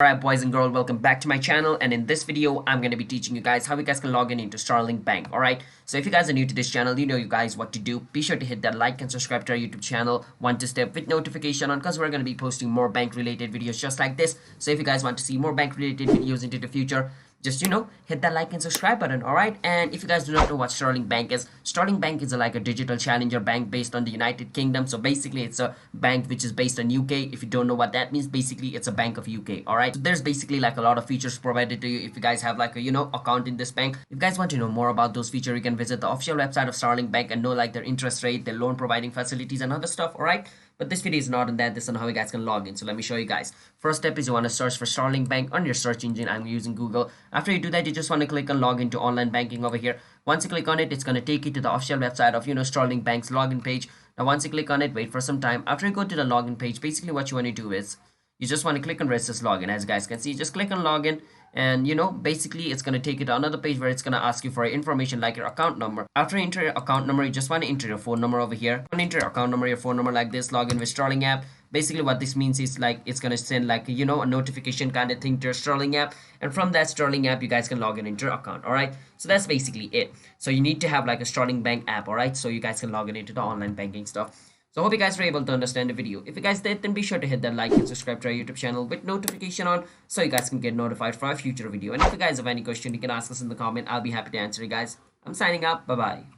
Alright boys and girls, welcome back to my channel, and in this video I'm going to be teaching you guys how you guys can log in into Starling Bank. Alright, so if you guys are new to this channel, you know you guys what to do. Be sure to hit that like and subscribe to our YouTube channel, one to step with notification on, because we're going to be posting more bank related videos just like this. So if you guys want to see more bank related videos into the future, just hit that like and subscribe button. All right, and if you guys do not know what Starling Bank is, Starling Bank is like a digital challenger bank based on the United Kingdom. So basically it's a bank which is based on UK. If you don't know what that means, basically it's a bank of UK. All right, so there's basically like a lot of features provided to you if you guys have like a account in this bank. If you guys want to know more about those features, you can visit the official website of Starling Bank and know like their interest rate, their loan providing facilities and other stuff. All right, but this video is not on that. This is on how you guys can log in. So let me show you guys. First step is you want to search for Starling Bank on your search engine. I'm using Google. After you do that, you just want to click on log into online banking over here. Once you click on it, it's going to take you to the official website of Starling Bank's login page. Now once you click on it, wait for some time. After you go to the login page, basically what you want to do is you just want to click on register login. As you guys can see, just click on login, and basically it's going to take you to another page where it's going to ask you for information like your account number. After you enter your account number, you just want to enter your phone number over here. Enter your account number, your phone number like this. Log in with Starling app. Basically what this means is like it's going to send like a notification kind of thing to your Starling app, and from that Starling app you guys can log in into your account. All right, so that's basically it. So you need to have like a Starling Bank app, all right, so you guys can log in into the online banking stuff. So I hope you guys were able to understand the video. If you guys did, then be sure to hit that like and subscribe to our YouTube channel with notification on, so you guys can get notified for our future video. And if you guys have any question, you can ask us in the comment. I'll be happy to answer you guys. I'm signing out. Bye bye.